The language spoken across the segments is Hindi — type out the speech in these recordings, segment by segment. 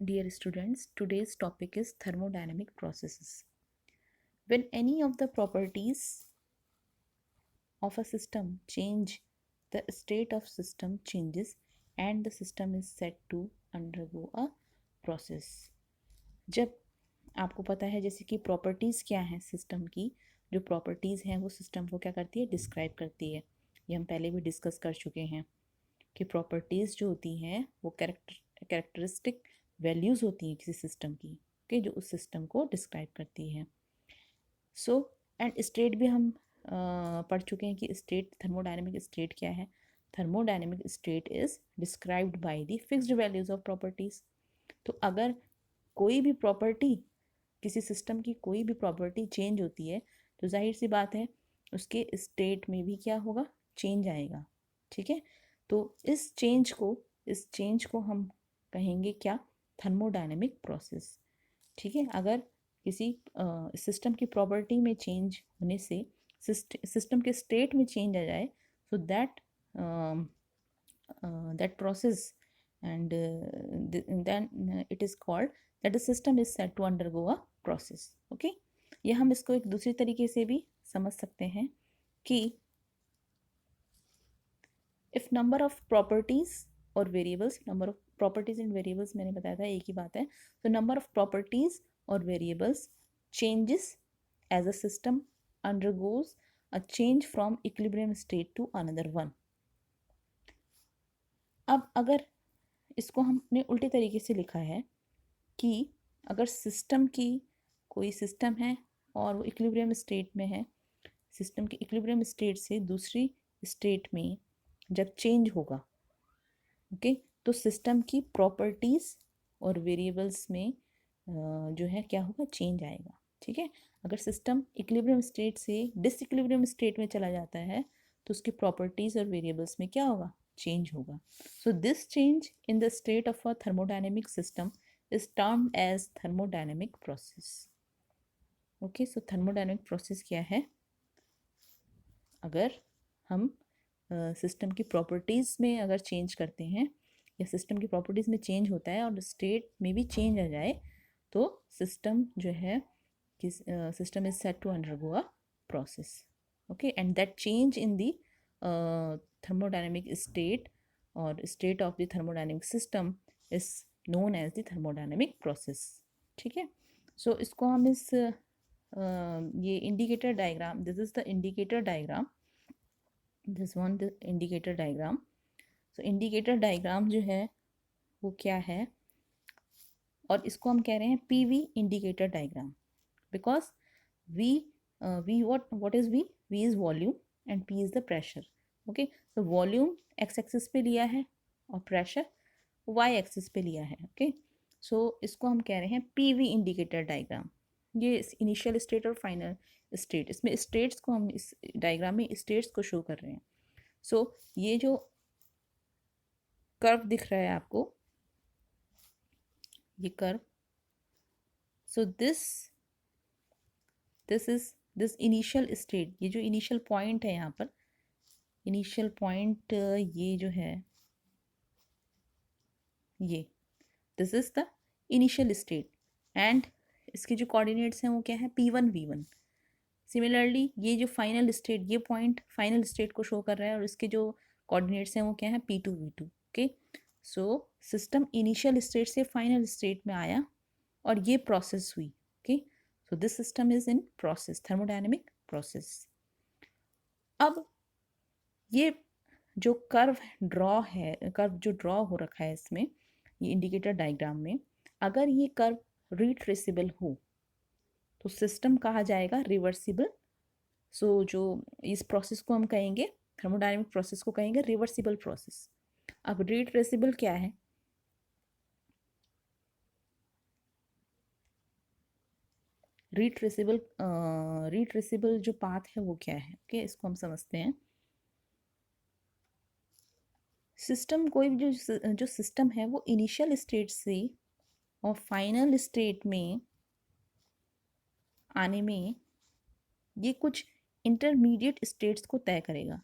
Dear students, today's topic is thermodynamic processes. When any of the properties of a system change, the state of system changes and the system is set to undergo a process. जब आपको पता है जैसे कि प्रॉपर्टीज़ क्या हैं सिस्टम की, जो प्रॉपर्टीज़ हैं वो सिस्टम को क्या करती है, डिस्क्राइब करती है. ये हम पहले भी डिस्कस कर चुके हैं कि प्रॉपर्टीज़ जो होती हैं वो कैरेक्टरिस्टिक वैल्यूज़ होती हैं किसी सिस्टम की, ओके, जो उस सिस्टम को डिस्क्राइब करती है. सो एंड स्टेट भी हम पढ़ चुके हैं कि स्टेट, थर्मोडायनेमिक स्टेट क्या है. Thermodynamic state is described by the fixed values of properties. तो अगर कोई भी प्रॉपर्टी, किसी सिस्टम की कोई भी प्रॉपर्टी चेंज होती है तो जाहिर सी बात है उसके स्टेट में भी क्या होगा, चेंज आएगा. ठीक है, तो इस चेंज को हम कहेंगे क्या, थर्मोडायनेमिक प्रोसेस. ठीक है, अगर किसी सिस्टम की प्रॉपर्टी में चेंज होने से सिस्टम के स्टेट में चेंज आ जाए, so that process and then it is called that the system is set to undergo a process. okay, ये हम इसको एक दूसरी तरीके से भी समझ सकते हैं कि if number of properties और variables, number of properties and variables मैंने बताया था एक ही बात है, तो number of properties और variables changes as a system undergoes a change from equilibrium state to another one. अब अगर इसको हमने उल्टे तरीके से लिखा है कि अगर सिस्टम की, कोई सिस्टम है और वो इक्विलिब्रियम स्टेट में है, सिस्टम के इक्विलिब्रियम स्टेट से दूसरी स्टेट में जब चेंज होगा, ओके, तो सिस्टम की प्रॉपर्टीज़ और वेरिएबल्स में जो है क्या होगा, चेंज आएगा. ठीक है, अगर सिस्टम इक्विलिब्रियम स्टेट से डिसइक्विलिब्रियम स्टेट में चला जाता है तो उसकी प्रॉपर्टीज़ और वेरिएबल्स में क्या होगा, चेंज होगा. So this change in the state of a thermodynamic system is termed as thermodynamic process. okay, so thermodynamic process क्या है, अगर हम सिस्टम की प्रॉपर्टीज़ में अगर चेंज करते हैं या सिस्टम की प्रॉपर्टीज़ में चेंज होता है और स्टेट में भी चेंज आ जाए तो सिस्टम जो है, किस system is set to undergo a process. Okay, and that change in the thermodynamic state और state of the thermodynamic system is known as the thermodynamic process. ठीक है, सो इसको हम इस ये indicator diagram, this is the indicator diagram, this one the indicator diagram. So indicator diagram जो है वो क्या है, और इसको हम कह रहे हैं PV indicator diagram, because V what is V is volume and P is the pressure. Okay, तो वॉल्यूम एक्स एक्सिस पे लिया है और प्रेशर वाई एक्सिस पे लिया है. ओके, सो इसको हम कह रहे हैं पीवी इंडिकेटर डायग्राम. ये इनिशियल स्टेट और फाइनल स्टेट, इसमें स्टेट्स को हम इस डायग्राम में स्टेट्स को शो कर रहे हैं. सो ये जो कर्व दिख रहा है आपको, ये curve, so this is this initial state, ये जो इनिशियल पॉइंट है यहाँ पर, इनिशियल पॉइंट ये जो है, ये this is the initial state and इसके जो कोऑर्डिनेट्स हैं वो क्या है, P1 V1. सिमिलरली ये जो फाइनल स्टेट, ये पॉइंट फाइनल स्टेट को शो कर रहा है और इसके जो कोऑर्डिनेट्स हैं वो क्या है, P2 V2. Okay, so system initial state से फाइनल स्टेट में आया और ये प्रोसेस हुई. Okay, so this system is in process, thermodynamic process. अब ये जो कर्व ड्रॉ है, कर्व जो ड्रॉ हो रखा है इसमें, ये इंडिकेटर डायग्राम में, अगर ये कर्व रिट्रेसेबल हो तो सिस्टम कहा जाएगा रिवर्सिबल. सो जो इस प्रोसेस को हम कहेंगे, थर्मोडायनेमिक प्रोसेस को कहेंगे रिवर्सिबल प्रोसेस. अब रिट्रेसेबल क्या है, रिट्रेसेबल जो पाथ है वो क्या है. ओके, इसको हम समझते हैं. सिस्टम, कोई भी जो सिस्टम है वो इनिशियल स्टेट से और फाइनल स्टेट में आने में ये कुछ इंटरमीडिएट स्टेट्स को तय करेगा.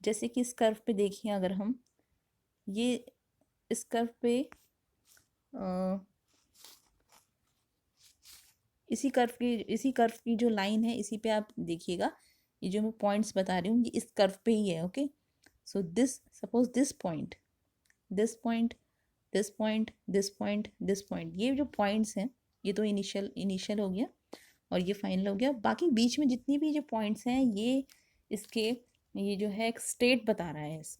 जैसे कि इस कर्व पे देखिए, अगर हम ये इस कर्व पे इसी कर्व की जो लाइन है, इसी पे आप देखिएगा, ये जो मैं पॉइंट्स बता रही हूँ ये इस कर्व पे ही है। Okay, so this, suppose this point, this point, this point, this point, this point, ये जो पॉइंट्स हैं ये तो इनिशियल हो गया और ये फाइनल हो गया। बाकी बीच में जितनी भी जो पॉइंट्स हैं ये इसके, ये जो है एक स्टेट बता रहा है, इस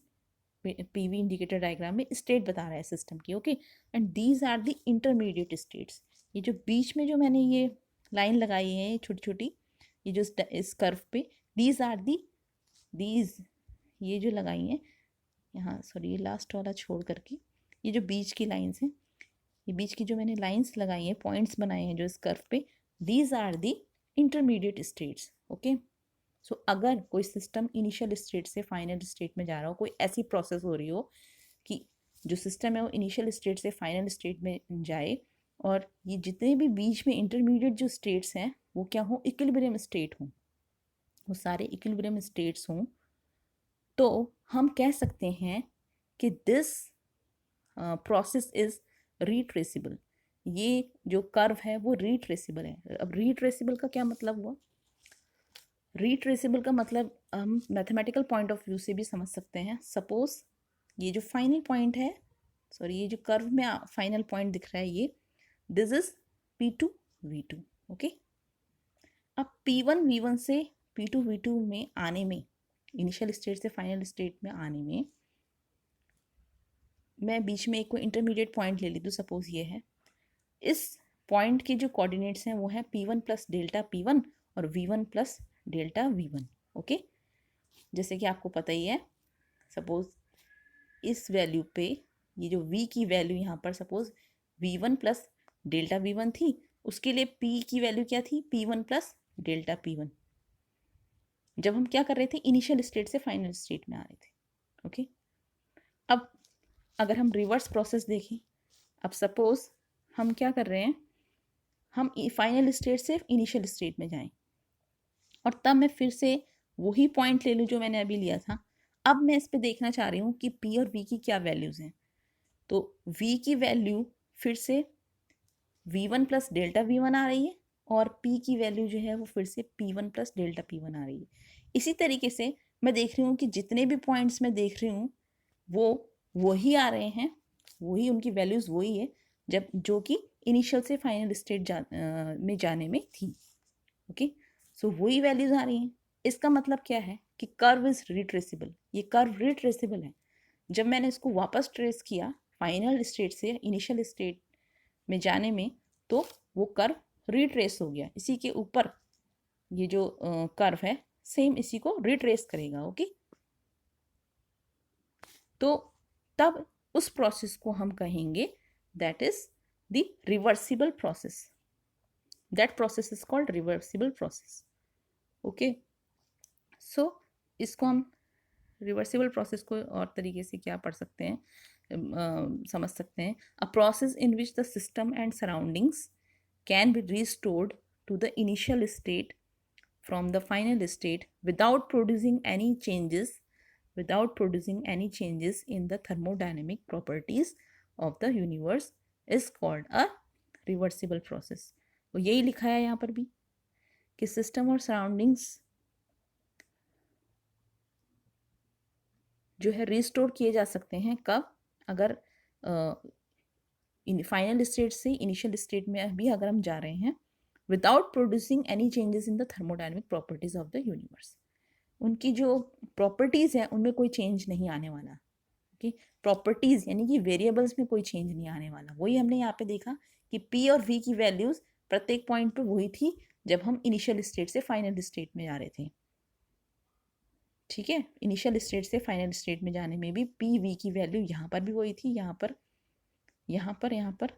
पीवी इंडिकेटर डायग्राम में स्टेट बता रहा है सिस्टम की। Okay, and these are the intermediate states. ये जो बीच में जो मैंने ये लाइन लगाई है छोटी छोटी, ये जो इस कर्व पे, दीज आर दीज, ये जो लगाई हैं यहाँ, सॉरी ये लास्ट वाला छोड़ करके, ये जो बीच की लाइंस हैं, ये बीच की जो मैंने लाइंस लगाई हैं, पॉइंट्स बनाए हैं जो इस कर्व पे, these are the intermediate states. Okay, so अगर कोई सिस्टम इनिशियल स्टेट से फाइनल स्टेट में जा रहा हो, कोई ऐसी प्रोसेस हो रही हो कि जो सिस्टम है वो इनिशियल स्टेट से फाइनल स्टेट में जाए, और ये जितने भी बीच में इंटरमीडिएट जो स्टेट्स हैं वो क्या हो, इक्विलिब्रियम स्टेट हों, वो सारे इक्विलिब्रियम स्टेट्स हों, तो हम कह सकते हैं कि दिस प्रोसेस इज रीट्रेसेबल। ये जो कर्व है वो रीट्रेसेबल है। अब रीट्रेसेबल का क्या मतलब हुआ? रीट्रेसेबल का मतलब हम मैथमेटिकल पॉइंट ऑफ व्यू से भी समझ सकते हैं। सपोज ये जो फाइनल पॉइंट है, सॉरी ये जो कर्व में फाइनल पॉइंट दिख रहा है, ये this is P2 V2। Okay, अब P1 V1 से P2 V2 में आने में, इनिशियल स्टेट से फाइनल स्टेट में आने में, मैं बीच में एक कोई इंटरमीडिएट पॉइंट ले ली तो सपोज ये है, इस पॉइंट के जो कोऑर्डिनेट्स हैं वो है P1 प्लस डेल्टा P1 और V1 plus delta V1। Okay, जैसे कि आपको पता ही है, सपोज इस वैल्यू पे ये जो V की वैल्यू यहाँ पर suppose V1 plus delta V1 थी, उसके लिए P की वैल्यू क्या थी, P1 प्लस डेल्टा P1, जब हम क्या कर रहे थे, इनिशियल स्टेट से फाइनल स्टेट में आ रहे थे। ओके, अब अगर हम रिवर्स प्रोसेस देखें, अब सपोज हम क्या कर रहे हैं, हम फाइनल स्टेट से इनिशियल स्टेट में जाएं, और तब मैं फिर से वही पॉइंट ले लूँ जो मैंने अभी लिया था। अब मैं इस पे देखना चाह रही हूँ कि P और V की क्या वैल्यूज़ हैं। तो V की वैल्यू फिर से V1 प्लस डेल्टा V1 आ रही है, और P की वैल्यू जो है वो फिर से P1 प्लस डेल्टा P1 आ रही है। इसी तरीके से मैं देख रही हूँ कि जितने भी पॉइंट्स मैं देख रही हूँ वो वही आ रहे हैं, वही उनकी वैल्यूज़ वही है जब जो कि इनिशियल से फाइनल स्टेट में जाने में थी। ओके, सो वही वैल्यूज़ आ रही हैं। इसका मतलब क्या है कि कर्व इज़ रिट्रेसेबल। ये कर्व रिट्रेसेबल है। जब मैंने इसको वापस ट्रेस किया फाइनल स्टेट से इनिशियल स्टेट में जाने में, तो वो कर्व रिट्रेस हो गया। इसी के ऊपर ये जो कर्व है सेम इसी को रिट्रेस करेगा। ओके, तो तब उस प्रोसेस को हम कहेंगे that is the reversible process. That process is called reversible process. Okay, so इसको हम रिवर्सिबल प्रोसेस को और तरीके से क्या पढ़ सकते हैं, समझ सकते हैं। A process in which the system and surroundings can be restored to the initial state from the final state without producing any changes, in the thermodynamic properties of the universe is called a reversible process। तो यही लिखा है यहाँ पर भी कि सिस्टम और सराउंडिंग्स जो है रिस्टोर किए जा सकते हैं कब, अगर फाइनल स्टेट से इनिशियल स्टेट में भी अगर हम जा रहे हैं without producing any changes in the thermodynamic properties of the universe. उनकी जो प्रॉपर्टीज़ हैं उनमें कोई चेंज नहीं आने वाला। ओके, प्रॉपर्टीज़ यानी कि वेरिएबल्स में कोई चेंज नहीं आने वाला। वही हमने यहाँ पे देखा कि P और V की वैल्यूज़ प्रत्येक पॉइंट पे वही थी जब हम इनिशियल स्टेट से फाइनल स्टेट में जा रहे थे। ठीक है, इनिशियल स्टेट से फाइनल स्टेट में जाने में भी P V की वैल्यू यहाँ पर भी वही थी, यहाँ पर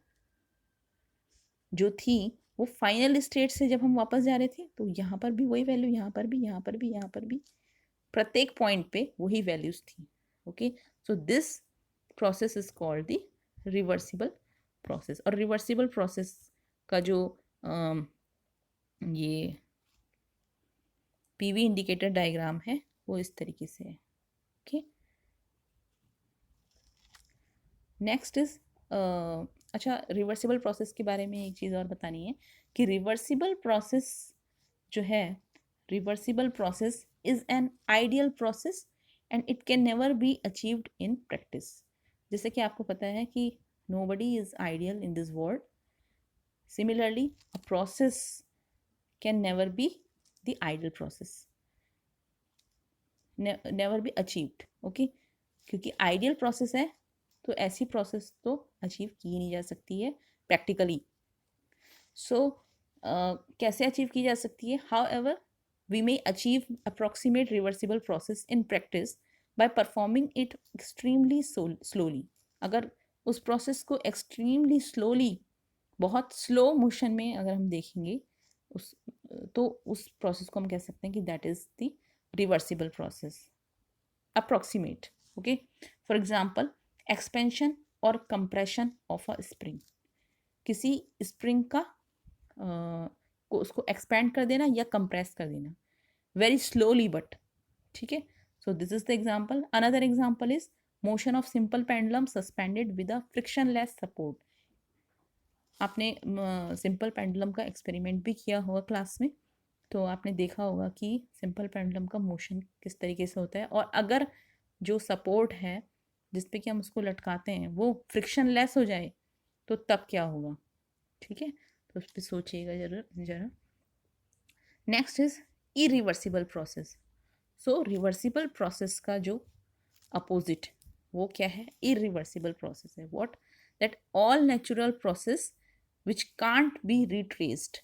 जो थी वो फाइनल स्टेट से जब हम वापस जा रहे थे तो यहाँ पर भी वही वैल्यू, यहाँ पर भी प्रत्येक पॉइंट पे वही वैल्यूज थी। Okay, so this process is called the reversible process. और रिवर्सिबल प्रोसेस का जो ये पीवी इंडिकेटर डायग्राम है वो इस तरीके से है। ओके, नेक्स्ट इज अच्छा, रिवर्सिबल प्रोसेस के बारे में एक चीज़ और बतानी है कि रिवर्सिबल प्रोसेस जो है, reversible process is an ideal process and it can never be achieved in practice. जैसे कि आपको पता है कि nobody is ideal in this world, similarly a process can never be the ideal process, never be achieved. Okay, क्योंकि आइडियल प्रोसेस है तो ऐसी प्रोसेस तो अचीव की नहीं जा सकती है प्रैक्टिकली। सो कैसे अचीव की जा सकती है? However we may achieve approximate reversible process in practice by performing it extremely slowly. अगर उस प्रोसेस को एक्सट्रीमली स्लोली, बहुत स्लो मोशन में अगर हम देखेंगे उस, तो उस प्रोसेस को हम कह सकते हैं कि that is the reversible process, approximate. Okay, for example expansion और कंप्रेशन ऑफ अ स्प्रिंग। किसी स्प्रिंग का को उसको एक्सपेंड कर देना या कंप्रेस कर देना वेरी स्लोली बट, ठीक है। So this is the example. Another example is motion of simple pendulum suspended with a frictionless support. आपने सिंपल पेंडुलम का एक्सपेरिमेंट भी किया होगा क्लास में, तो आपने देखा होगा कि सिंपल पेंडुलम का मोशन किस तरीके से होता है, और अगर जो सपोर्ट है जिस पे कि हम उसको लटकाते हैं वो फ्रिक्शनलेस हो जाए तो तब क्या होगा, ठीक है। तो उस पर सोचिएगा जरा जरा। Next is irreversible process. So reversible process का जो अपोजिट वो क्या है? इरिवर्सिबल प्रोसेस है। What? That all natural process which can't be retraced.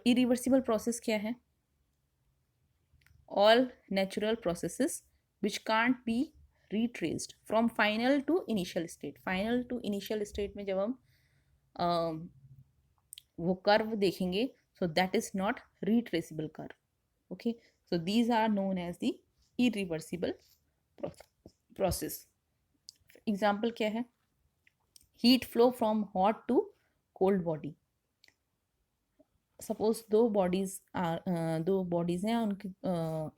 Irreversible process क्या है? All natural processes which can't be retraced from final to initial state. Final to initial state में जब हम वो कर्व देखेंगे, so that is not retraceable curve. Okay, so these are known as the irreversible process. Example क्या है? Heat flow from hot to cold body. Suppose दो बॉडीज हैं उनकी,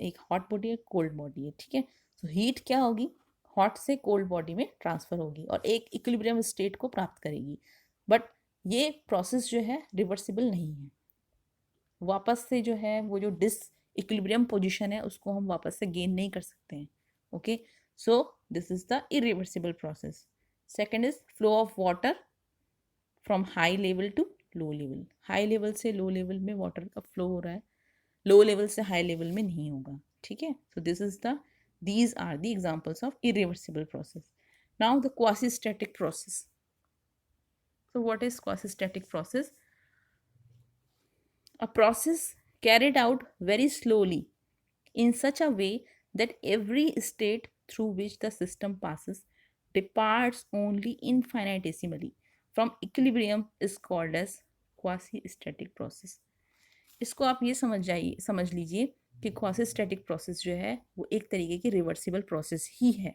एक हॉट बॉडी है, कोल्ड बॉडी है, ठीक है। सो हीट क्या होगी? हॉट से कोल्ड बॉडी में ट्रांसफर होगी और एक इक्विलिब्रियम स्टेट को प्राप्त करेगी। बट ये प्रोसेस जो है रिवर्सिबल नहीं है। वापस से जो है वो जो डिस इक्विलिब्रियम पोजिशन है उसको हम वापस से गेन नहीं कर सकते हैं। Okay, so this is the irreversible process. Second is flow of water from high level to low level. High level से लो लेवल में वाटर का फ्लो हो रहा है, लो लेवल से हाई लेवल में नहीं होगा, ठीक है। So this is the these are the examples of irreversible process. Now the quasi-static process. So what is quasi-static process? A process carried out very slowly in such a way that every state through which the system passes departs only infinitesimally from equilibrium is called as quasi-static process. इसको आप ये समझ लीजिए कि क्वासी स्टैटिक प्रोसेस जो है वो एक तरीके की रिवर्सिबल प्रोसेस ही है,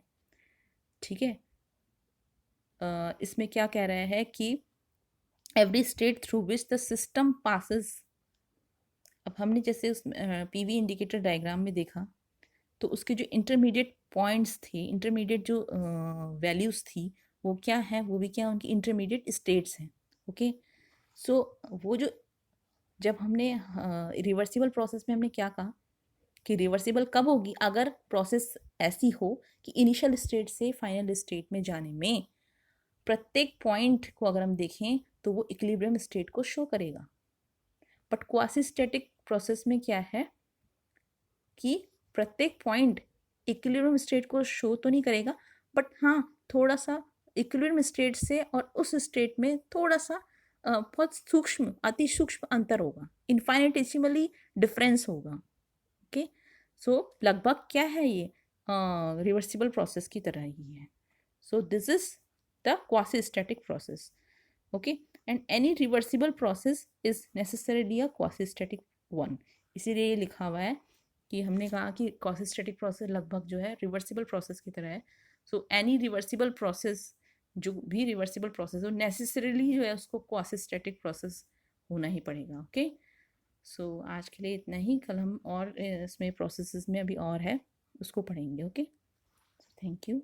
ठीक है। इसमें क्या कह रहा है कि every state through which the system passes. अब हमने जैसे उस पीवी इंडिकेटर डायग्राम में देखा तो उसके जो इंटरमीडिएट पॉइंट्स थे, इंटरमीडिएट जो वैल्यूज़ थी वो क्या है? वो भी क्या उनकी इंटरमीडिएट स्टेट्स हैं। ओके, सो वो जो जब हमने रिवर्सिबल प्रोसेस में हमने क्या कहा कि रिवर्सिबल कब होगी? अगर प्रोसेस ऐसी हो कि इनिशियल स्टेट से फाइनल स्टेट में जाने में प्रत्येक पॉइंट को अगर हम देखें तो वो इक्विलिब्रियम स्टेट को शो करेगा। बट क्वासी स्टैटिक प्रोसेस में क्या है कि प्रत्येक पॉइंट इक्विलिब्रियम स्टेट को शो तो नहीं करेगा, बट हाँ थोड़ा सा इक्विलिब्रियम स्टेट से और उस स्टेट में थोड़ा सा बहुत सूक्ष्म, अति सूक्ष्म अंतर होगा, इनफाइनिटेसिमली डिफरेंस होगा। ओके, सो लगभग क्या है ये? रिवर्सिबल प्रोसेस की तरह ही है। So this is the quasi static process. Okay, and any reversible process is necessarily a quasi static one. इसीलिए ये लिखा हुआ है कि हमने कहा कि क्वासी स्टैटिक प्रोसेस लगभग जो है रिवर्सिबल प्रोसेस की तरह है। सो एनी रिवर्सिबल प्रोसेस, जो भी रिवर्सिबल प्रोसेस हो, नेसेसरीली जो है उसको क्वासी स्टैटिक प्रोसेस होना ही पड़ेगा। ओके, सो आज के लिए इतना ही। कल हम और इसमें प्रोसेसेस में अभी और है उसको पढ़ेंगे। Okay, thank you.